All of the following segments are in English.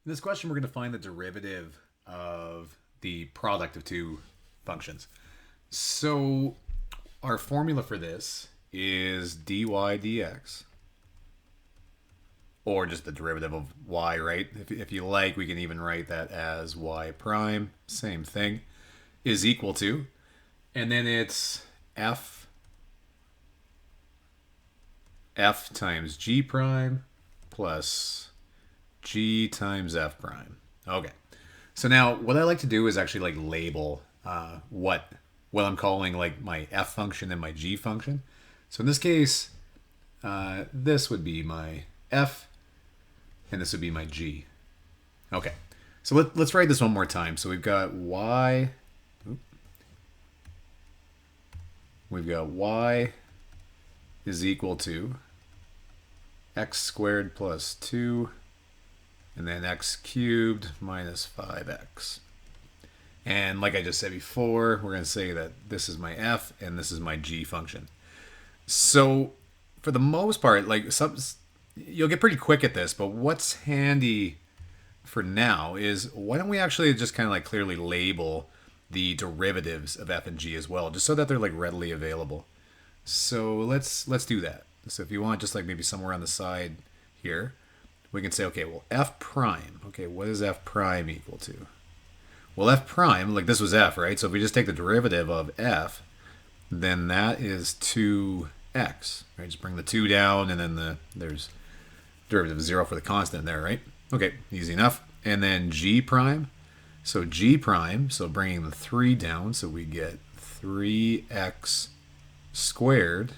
In this question, we're going to find the derivative of the product of two functions. So our formula for this is dy dx, or just the derivative of y, right? If you like, we can even write that as y prime, same thing, is equal to, and then it's f times g prime plus g times f prime. Okay. So now what I like to do is actually like label what I'm calling like my f function and my g function. So in this case, this would be my f and this would be my g. Okay. So let's write this one more time. So we've got y. We've got y is equal to x squared plus 2 and then x cubed minus 5x. And like I just said before, we're going to say that this is my f and this is my g function. So for the most part, like you'll get pretty quick at this, but what's handy for now is why don't we actually just kind of like clearly label the derivatives of f and g as well, just so that they're like readily available. So let's do that. So if you want, just like maybe somewhere on the side here, we can say, okay, well, f prime. Okay, what is f prime equal to? Well, f prime, like this was f, right? So if we just take the derivative of f, then that is 2x, right? Just bring the 2 down, and then there's derivative of 0 for the constant there, right? Okay, easy enough. And then g prime. So g prime, so bringing the 3 down, so we get 3x squared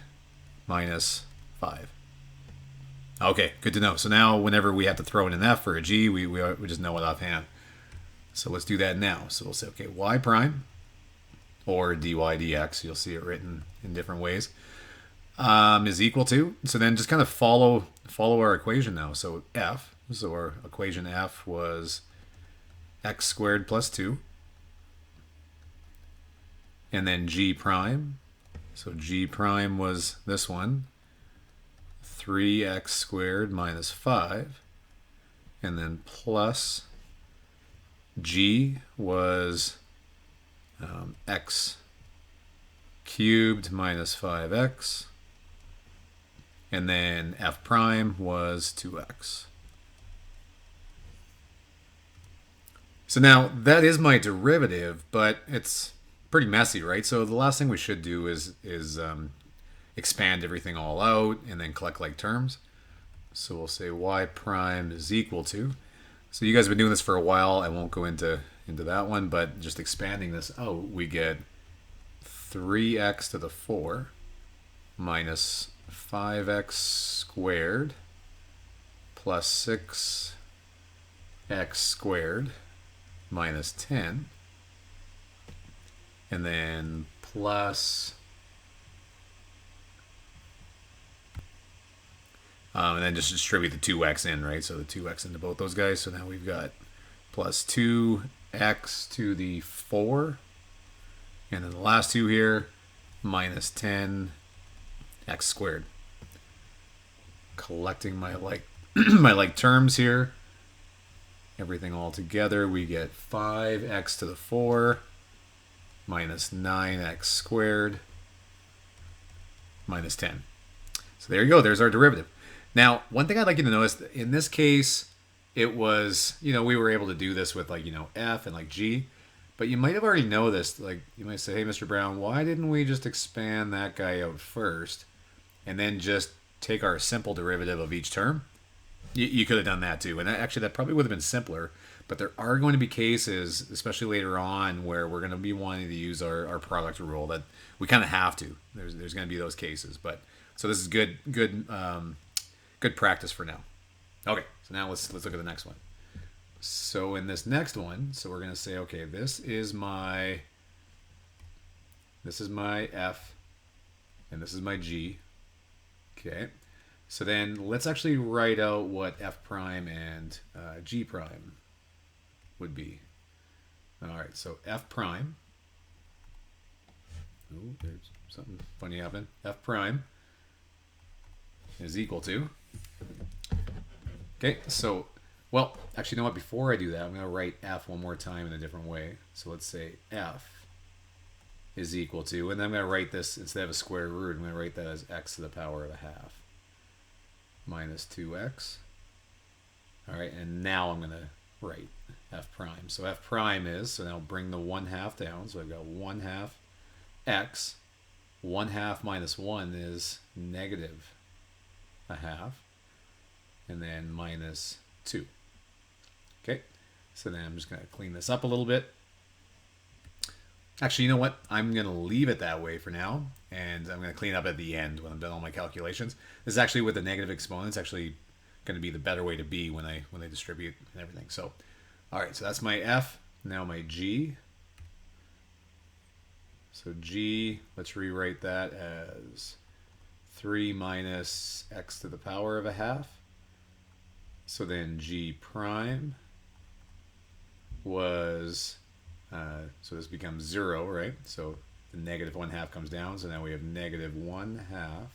minus 5. Okay, good to know. So now whenever we have to throw in an f for a g, we just know it offhand. So let's do that now. So we'll say, okay, y prime, or dy dx, you'll see it written in different ways, is equal to, so then just kind of follow our equation now. So f, so our equation f was x squared plus 2, and then g prime, so g prime was this one, 3x squared minus 5, and then plus g was x cubed minus 5x, and then f prime was 2x. So now that is my derivative, but it's pretty messy, right? So the last thing we should do is expand everything all out and then collect like terms. So we'll say y prime is equal to, so you guys have been doing this for a while, I won't go into that one, but just expanding this out, we get 3x to the 4 minus 5x squared plus 6x squared minus 10, and then plus and then just distribute the 2x in, right? So the 2x into both those guys. So now we've got plus 2x to the 4. And then the last two here, minus 10x squared. Collecting my my like terms here. Everything all together, we get 5x to the 4 minus 9x squared minus 10. So there you go. There's our derivative. Now, one thing I'd like you to notice, in this case, it was, we were able to do this with like, f and like g, but you might have already noticed, like you might say, hey, Mr. Brown, why didn't we just expand that guy out first and then just take our simple derivative of each term? You could have done that too. And actually, that probably would have been simpler, but there are going to be cases, especially later on, where we're going to be wanting to use our product rule that we kind of have to. There's going to be those cases, but so this is good practice for now. Okay, so now let's look at the next one. So in this next one, so we're going to say, okay, this is my f, and this is my g. Okay, so then let's actually write out what f prime and g prime would be. All right, so f prime. Oh, there's something funny happened. F prime is equal to. Okay, so Well, actually, you know what? Before I do that, I'm going to write f one more time in a different way. So let's say f is equal to, and then I'm going to write this, instead of a square root, I'm going to write that as x to the power of a half minus 2x. All right, and now I'm going to write f prime. So f prime is, so now bring the 1/2 down. So I've got 1/2 x. 1/2 minus 1 is negative a half. And then minus 2. Okay, so then I'm just going to clean this up a little bit. Actually, you know what? I'm going to leave it that way for now, and I'm going to clean up at the end when I'm done all my calculations. This is actually with the negative exponents actually going to be the better way to be when I distribute and everything. So, all right, so that's my f. Now my g. So g, let's rewrite that as 3 minus x to the power of a half. So then g prime was, so this becomes 0, right? So the negative 1/2 comes down, so now we have negative 1/2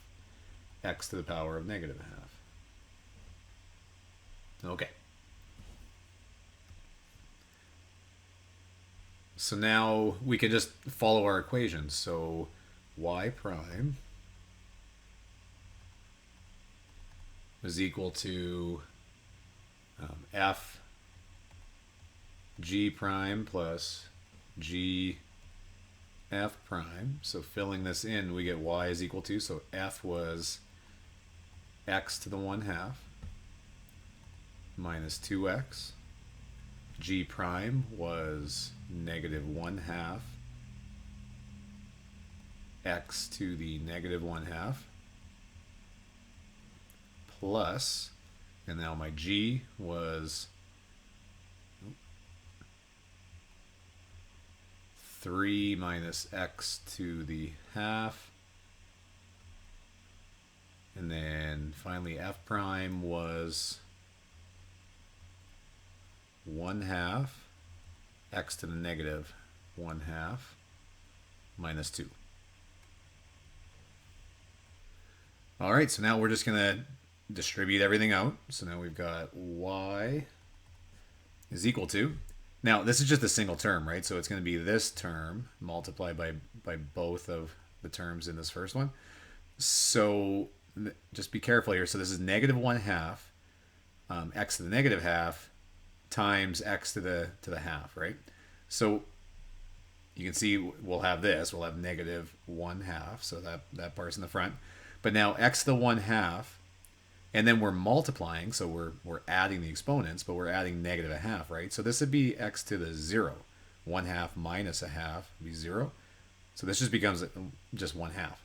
x to the power of negative a half. Okay. So now we can just follow our equations. So y prime is equal to f g prime plus g f prime. So filling this in, we get y is equal to, so f was x to the 1/2 minus 2x. G prime was negative 1/2 x to the negative 1/2 plus, and now my g was 3 minus x to the half, and then finally f prime was 1/2 x to the negative 1/2 minus 2. All right, so now we're just going to distribute everything out. So now we've got y is equal to, now this is just a single term, right? So it's going to be this term multiplied by both of the terms in this first one. So just be careful here. So this is negative 1/2 x to the negative half times x to the half, right? So you can see we'll have this. We'll have negative 1/2, so that part's in the front. But now x to the 1/2, and then we're multiplying, so we're adding the exponents, but we're adding negative a half, right? So this would be x to the 0. 1/2 minus a half would be 0. So this just becomes just 1/2.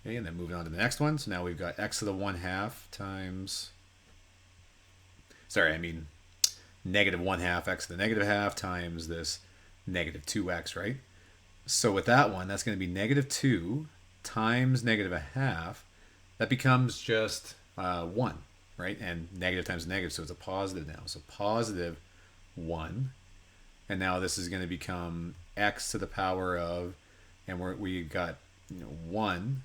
Okay, and then moving on to the next one. So now we've got x to the 1/2 times, sorry, I mean negative 1/2 x to the negative half times this negative 2x, right? So with that one, that's going to be negative 2 times negative a half. That becomes just 1, right? And negative times negative, so it's a positive now. So positive 1. And now this is going to become x to the power of, and we got 1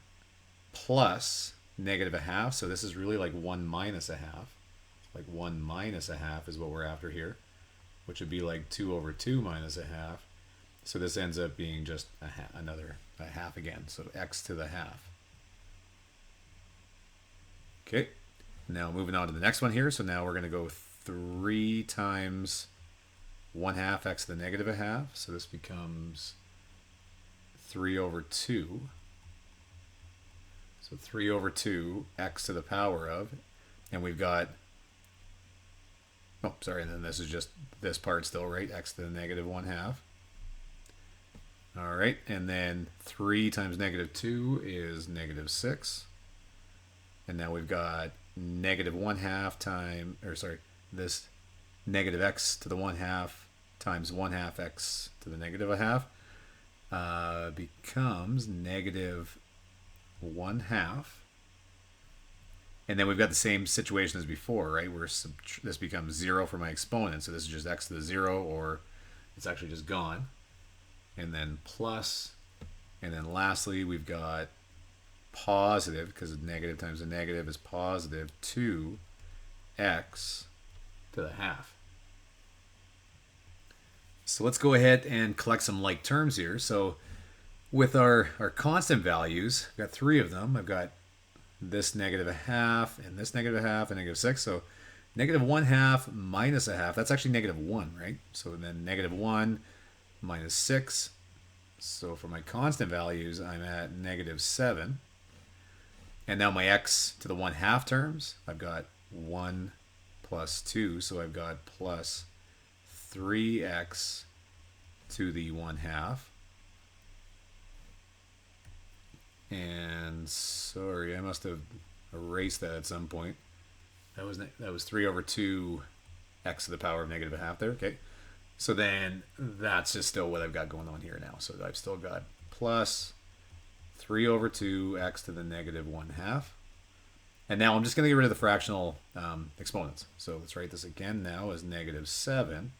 plus negative a half. So this is really like 1 minus a half. Like 1 minus a half is what we're after here, which would be like 2/2 minus a half. So this ends up being just another half again. So x to the half. Okay, now moving on to the next one here. So now we're going to go 3 times 1/2 x to the negative a half. So this becomes 3/2. So 3/2 x to the power of, and we've got, oh, sorry, and then this is just this part still, right? X to the negative 1/2. All right, and then 3 times negative 2 is negative 6. And now we've got negative 1/2 times, or sorry, this negative x to the 1/2 times 1/2 x to the negative a half becomes negative 1/2. And then we've got the same situation as before, right? Where this becomes 0 for my exponent. So this is just x to the 0, or it's actually just gone. And then plus, and then lastly, we've got positive, because negative times a negative is positive, 2x to the half. So let's go ahead and collect some like terms here. So with our constant values, I've got three of them. I've got this negative a half and this negative a half and negative 6. So negative 1/2 minus a half, that's actually negative 1, right? So then negative 1 minus 6. So for my constant values, I'm at negative 7. And now my x to the 1/2 terms, I've got 1 plus 2. So I've got plus 3x to the 1/2. And sorry, I must have erased that at some point. That was 3 over 2 x to the power of negative a half there. Okay. So then that's just still what I've got going on here now. So I've still got plus 3 over 2 x to the negative 1/2. And now I'm just going to get rid of the fractional exponents. So let's write this again now as negative 7.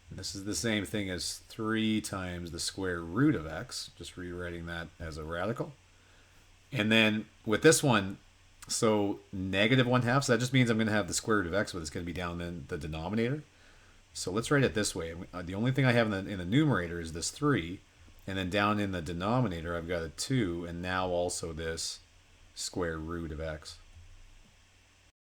And this is the same thing as 3 times the square root of x, just rewriting that as a radical. And then with this one, so negative 1/2, so that just means I'm going to have the square root of x, but it's going to be down in the denominator. So let's write it this way. The only thing I have in the numerator is this 3, and then down in the denominator I've got a 2, and now also this square root of x.